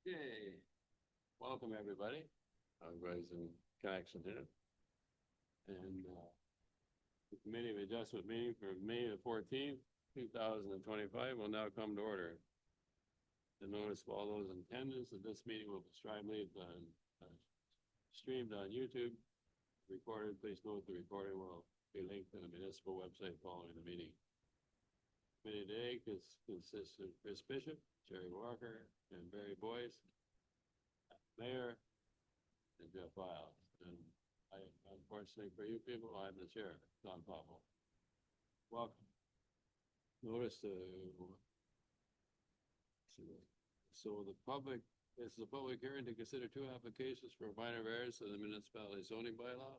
Okay, welcome everybody. Everybody's in connection here. And the Committee of Adjustment meeting for May the 14th, 2025 will now come to order. The notice of all those in attendance that this meeting will be streamed on YouTube. Recorded, please note the recording will be linked to the municipal website following the meeting. Committee today consists of Chris Bishop, Jerry Walker, and Barry Boyce, Mayor, and Jeff Wiles. And unfortunately for you people, I'm the chair, Don Popple. Welcome. Notice so the public, this is a public hearing to consider two applications for minor variance of the municipality zoning bylaw.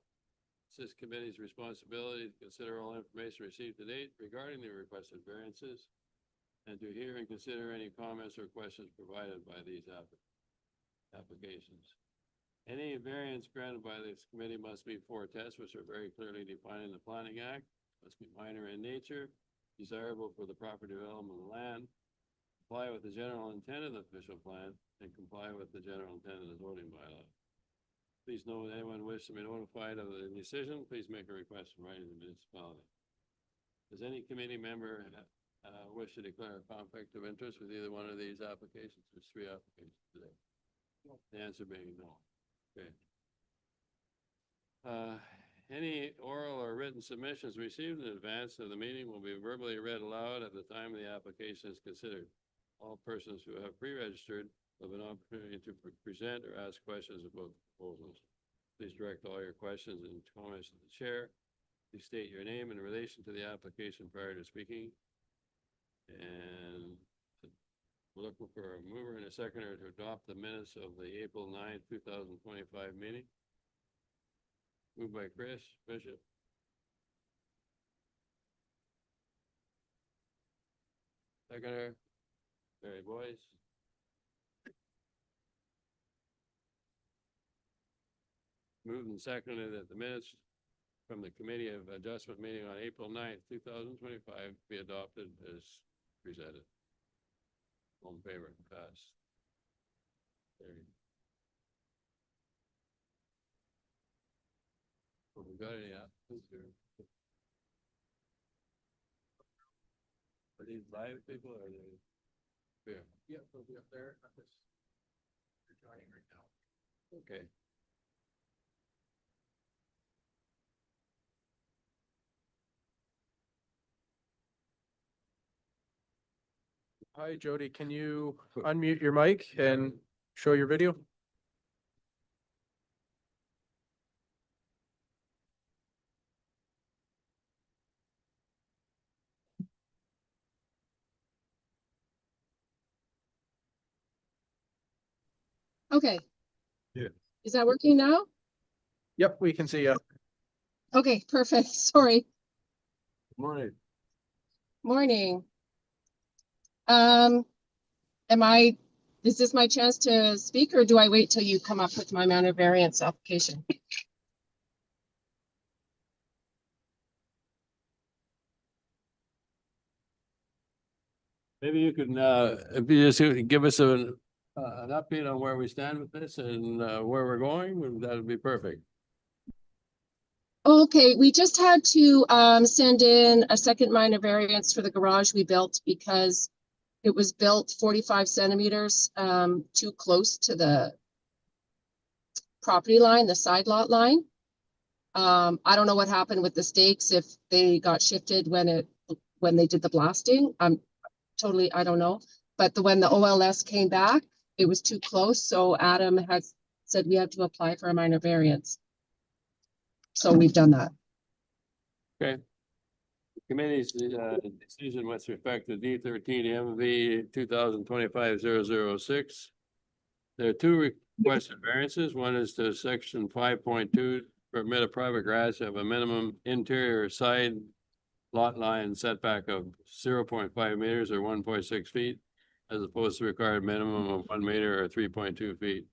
It's this committee's responsibility to consider all information received to date regarding the requested variances and to hear and consider any comments or questions provided by these applications. Any variance granted by this committee must meet 4 tests, which are very clearly defined in the Planning Act, must be minor in nature, desirable for the proper development of the land, comply with the general intent of the official plan, and comply with the general intent of the zoning bylaw. Please know that anyone wishes to be notified of the decision, please make a request in writing to the municipality. Does any committee member wish to declare a conflict of interest with either one of these applications? There's 3 applications today. No. The answer being no. Okay. Any oral or written submissions received in advance of the meeting will be verbally read aloud at the time the application is considered. All persons who have pre-registered have an opportunity to present or ask questions about the proposals. Please direct all your questions and comments to the chair. Please state your name in relation to the application prior to speaking. And we're looking for a mover and a seconder to adopt the minutes of the April 9, 2025 meeting. Moved by Chris Bishop. Seconder, Barry Boyce. Moved and seconded that the minutes from the Committee of Adjustment meeting on April 9th, 2025 be adopted as presented. All in favor, pass. Carried. Well, we got any applicants here? Are these live people or are they here? Yeah, they'll be up there. They're joining right now. Okay. Hi, Jody. Can you unmute your mic and show your video? Okay. Yeah. Is that working now? Yep, we can see you. Okay, perfect. Sorry. Good morning. Morning. Is this my chance to speak or do I wait till you come up with my minor variance application? Maybe you can, if you just give us an update on where we stand with this and where we're going, that would be perfect. Okay, we just had to send in a second minor variance for the garage we built because it was built 45 centimeters too close to the property line, the side lot line. I don't know what happened with the stakes, if they got shifted when they did the blasting. I don't know. But when the OLS came back, it was too close. So Adam has said we have to apply for a minor variance. So we've done that. Okay. Committee's decision with respect to D13 MV 2025-006. There are 2 requested variances. One is to section 5.2, permit a private garage to have a minimum interior side lot line setback of 0.5 meters or 1.6 feet, as opposed to required minimum of 1 meter or 3.2 feet.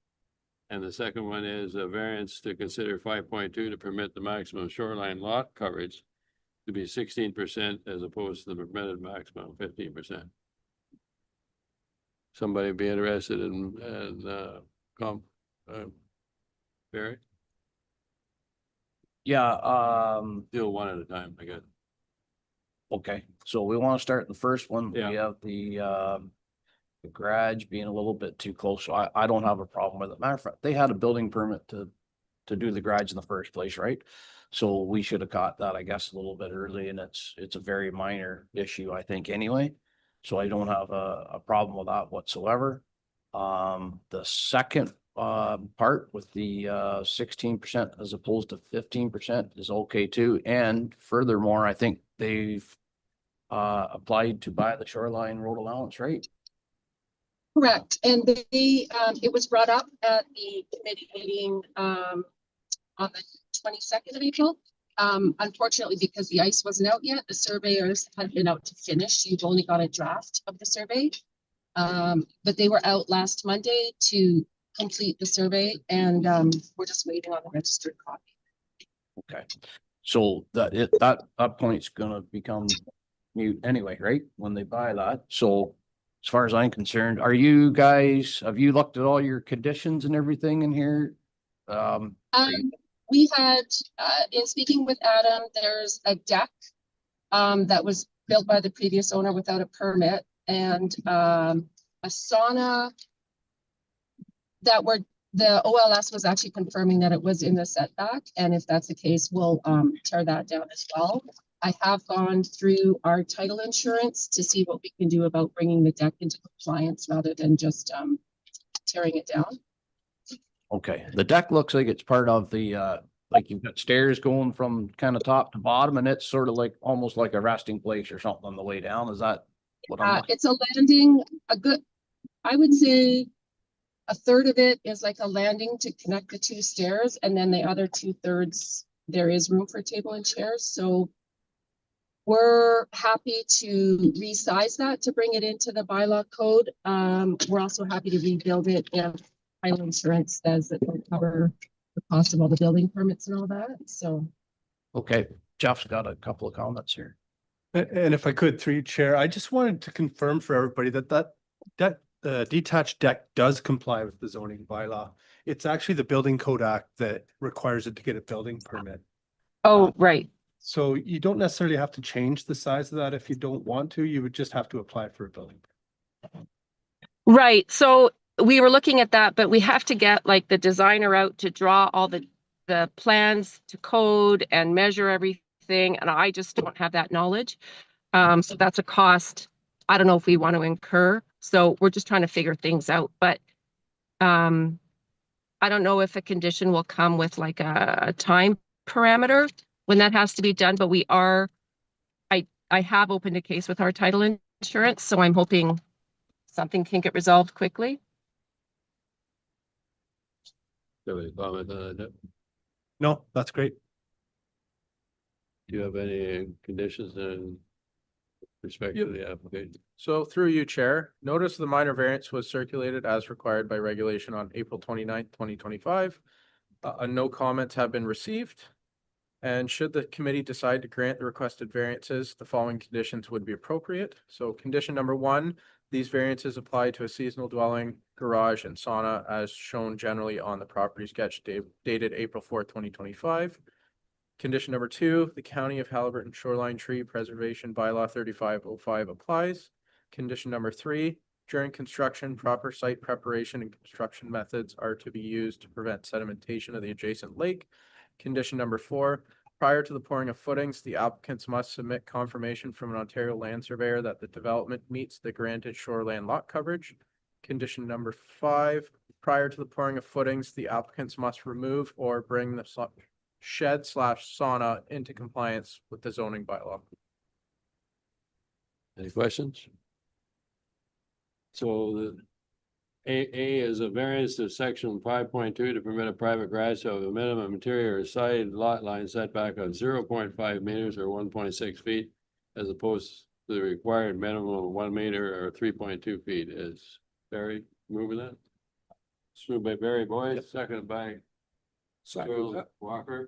And the second one is a variance to consider 5.2 to permit the maximum shoreline lot coverage to be 16% as opposed to the permitted maximum 15%. somebody be interested in, Barry? Yeah, Do one at a time, I guess. okay, so we want to start the first one. Yeah. We have the garage being a little bit too close, so I don't have a problem with it. Matter of fact, they had a building permit to do the garage in the first place, right? So we should have caught that, I guess, a little bit early, and it's a very minor issue, I think, anyway. So I don't have a problem with that whatsoever. The second part with the 16% as opposed to 15% is okay too. And furthermore, I think they've applied to buy the shoreline road allowance, right? Correct, and it was brought up at the committee meeting, on the 22nd of April. Unfortunately, because the ice wasn't out yet, the surveyors had been out to finish. You've only got a draft of the survey. But they were out last Monday to complete the survey, and we're just waiting on the registered copy. Okay, so that point's gonna become mute anyway, right? When they buy that. So as far as I'm concerned, have you looked at all your conditions and everything in here? We had, in speaking with Adam, there's a deck that was built by the previous owner without a permit, and a sauna that the OLS was actually confirming that it was in the setback, and if that's the case, we'll tear that down as well. I have gone through our title insurance to see what we can do about bringing the deck into compliance rather than just tearing it down. Okay, the deck looks like it's part of the like you've got stairs going from kind of top to bottom, and it's sort of like almost like a resting place or something on the way down. Is that what I'm looking? It's a landing, I would say a third of it is like a landing to connect the two stairs, and then the other 2/3, there is room for table and chairs. So we're happy to resize that to bring it into the bylaw code. We're also happy to rebuild it if title insurance says that they'll cover the cost of all the building permits and all that. So. Okay, Jeff's got a couple of comments here. And if I could, through you, Chair, I just wanted to confirm for everybody that detached deck does comply with the zoning bylaw. It's actually the Building Code Act that requires it to get a building permit. Oh, right. So you don't necessarily have to change the size of that if you don't want to. You would just have to apply for a building permit. Right. So we were looking at that, but we have to get like the designer out to draw all the plans to code and measure everything. And I just don't have that knowledge. So that's a cost I don't know if we want to incur. So we're just trying to figure things out. But I don't know if a condition will come with like a time parameter when that has to be done, but I have opened a case with our title insurance, so I'm hoping something can get resolved quickly. Do you have any comment on that? No, that's great. Do you have any conditions in respect to the application? So through you, Chair, notice of the minor variance was circulated as required by regulation on April 29th, 2025. No comments have been received. And should the committee decide to grant the requested variances, the following conditions would be appropriate. So condition number 1, these variances apply to a seasonal dwelling, garage, and sauna as shown generally on the property sketch dated April 4th, 2025. Condition number 2, the County of Haliburton Shoreline Tree Preservation Bylaw 3505 applies. Condition number 3, during construction, proper site preparation and construction methods are to be used to prevent sedimentation of the adjacent lake. Condition number 4, prior to the pouring of footings, the applicants must submit confirmation from an Ontario land surveyor that the development meets the granted shoreland lot coverage. Condition number 5, prior to the pouring of footings, the applicants must remove or bring the shed/sauna into compliance with the zoning bylaw. Any questions? So the A is a variance to section 5.2 to permit a private garage to have a minimum interior or side lot line setback of 0.5 meters or 1.6 feet, as opposed to the required minimum of 1 meter or 3.2 feet. Is Barry moving that? It's moved by Barry Boyd, seconded by Charles Walker.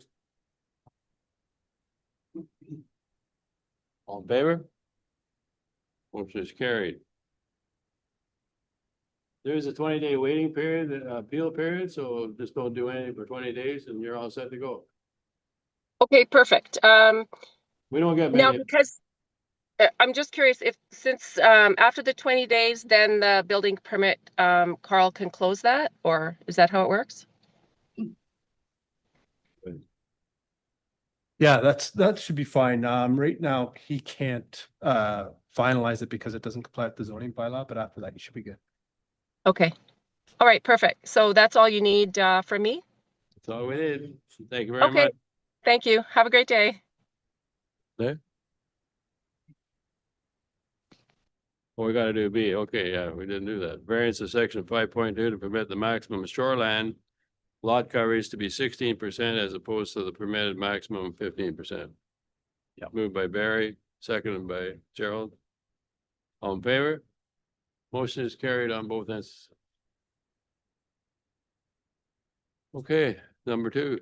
All in favor? Motion is carried. There is a 20-day waiting period, appeal period, so just don't do anything for 20 days and you're all set to go. Okay, perfect. We don't get Now, many. because I'm just curious if, since after the 20 days, then the building permit, Carl can close that, or is that how it works? Yeah, that should be fine. Right now, he can't finalize it because it doesn't comply with the zoning bylaw, but after that, he should be good. Okay. All right, perfect. So that's all you need from me? That's all we need. Thank you very Okay. much. Thank you. Have a great day. There. Well, we gotta do B. Okay, yeah, we didn't do that. Variance of section 5.2 to permit the maximum shoreland lot coverage to be 16% as opposed to the permitted maximum of 15%. Yeah. Moved by Barry, seconded by Gerald. All in favor? Motion is carried on both ends. Okay, number 2.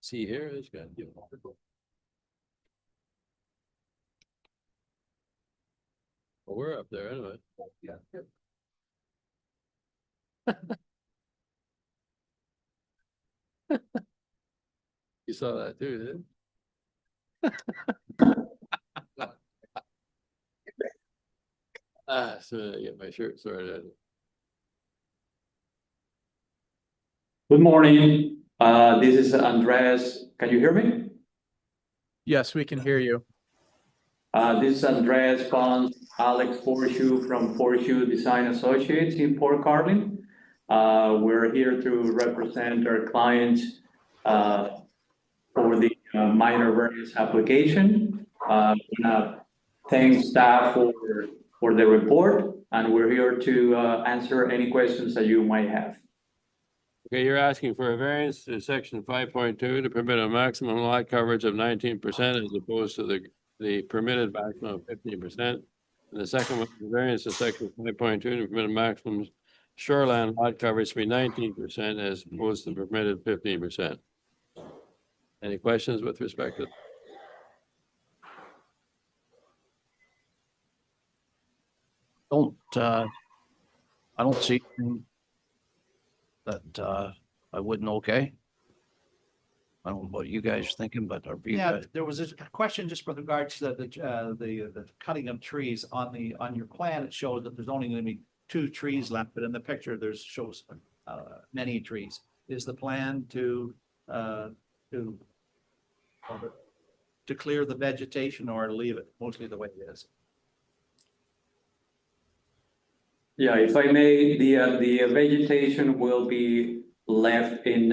See here, this guy. Well, we're up there anyway. Yeah. You saw that too, didn't you? So I get my shirt sorted out. Good morning. This is Andres. Can you hear me? Yes, we can hear you. This is Andres Pons, Alex Forshu from Forshu Design Associates in Port Carlin. We're here to represent our clients for the minor variance application. Thank staff for the report, and we're here to answer any questions that you might have. Okay, you're asking for a variance to section 5.2 to permit a maximum lot coverage of 19% as opposed to the permitted maximum of 15%. And the second one, the variance to section 5.2 to permit a maximum shoreline lot coverage to be 19% as opposed to the permitted 15%. Any questions with respect to? I don't see anything that I wouldn't okay. I don't know what you guys are thinking, but are you Yeah, guys? there was a question just with regards to the cutting of trees on your plan. It shows that there's only going to be 2 trees left, but in the picture shows many trees. Is the plan to clear the vegetation or leave it mostly the way it is? Yeah, if I may, the vegetation will be left in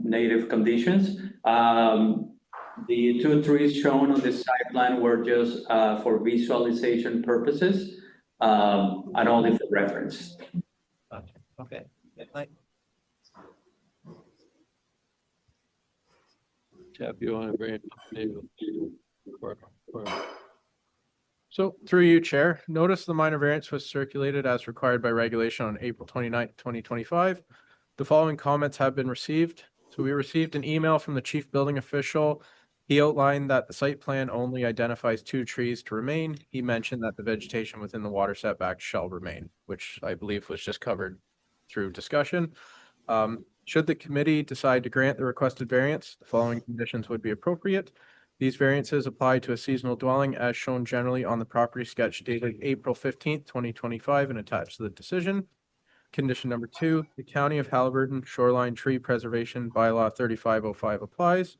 native conditions. The 2 trees shown on the site plan were just for visualization purposes and only for reference. Okay. Jeff, you want to bring it? So through you, Chair, notice the minor variance was circulated as required by regulation on April 29th, 2025. The following comments have been received. So we received an email from the chief building official. He outlined that the site plan only identifies 2 trees to remain. He mentioned that the vegetation within the water setback shall remain, which I believe was just covered through discussion. Should the committee decide to grant the requested variance, the following conditions would be appropriate. These variances apply to a seasonal dwelling as shown generally on the property sketch dated April 15th, 2025 and attached to the decision. Condition number 2, the County of Haliburton Shoreline Tree Preservation Bylaw 3505 applies.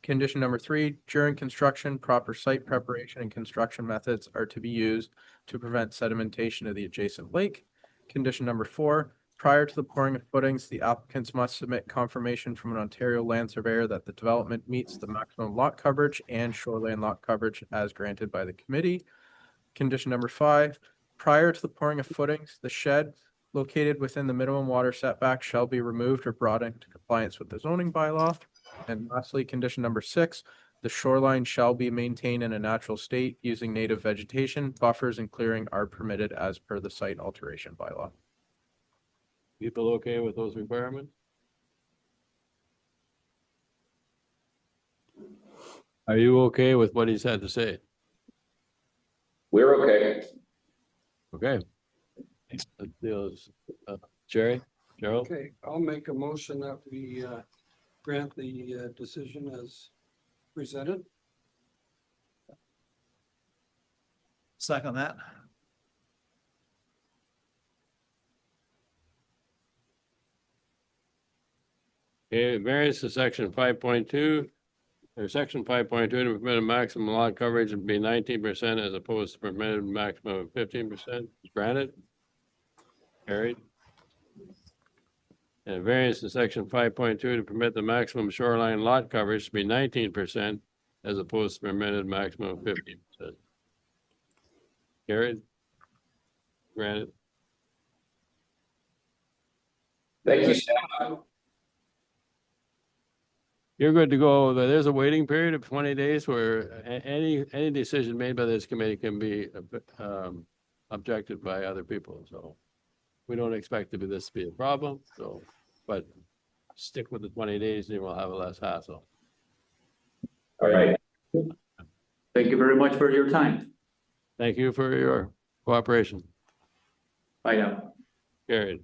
Condition number 3, during construction, proper site preparation and construction methods are to be used to prevent sedimentation of the adjacent lake. Condition number 4, prior to the pouring of footings, the applicants must submit confirmation from an Ontario land surveyor that the development meets the maximum lot coverage and shoreline lot coverage as granted by the committee. Condition number 5, prior to the pouring of footings, the shed located within the minimum water setback shall be removed or brought into compliance with the zoning bylaw. And lastly, condition number 6, the shoreline shall be maintained in a natural state using native vegetation. Buffers and clearing are permitted as per the site alteration bylaw. People okay with those requirements? Are you okay with what he's had to say? We're okay. Okay. Let's do this. Jerry, Gerald, Okay, I'll make a motion that we grant the decision as presented. Second that. okay, variance to section 5.2. Or section 5.2 to permit a maximum lot coverage would be 19% as opposed to permitted maximum of 15%. Granted. Carried. And variance to section 5.2 to permit the maximum shoreline lot coverage to be 19% as opposed to permitted maximum of 15%. Carried. Granted. Thank you, staff. You're good to go. There's a waiting period of 20 days where any decision made by this committee can be objected by other people, so. We don't expect this to be a problem, so, but stick with the 20 days and we'll have a less hassle. All right. Thank you very much for your time. Thank you for your cooperation. Bye now. Carried.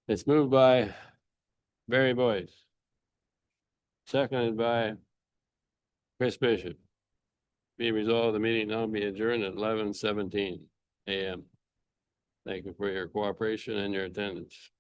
It's moved by Barry Boyce. Seconded by Chris Bishop. Be resolved, the meeting now be adjourned at 11:17 a.m. Thank you for your cooperation and your attendance.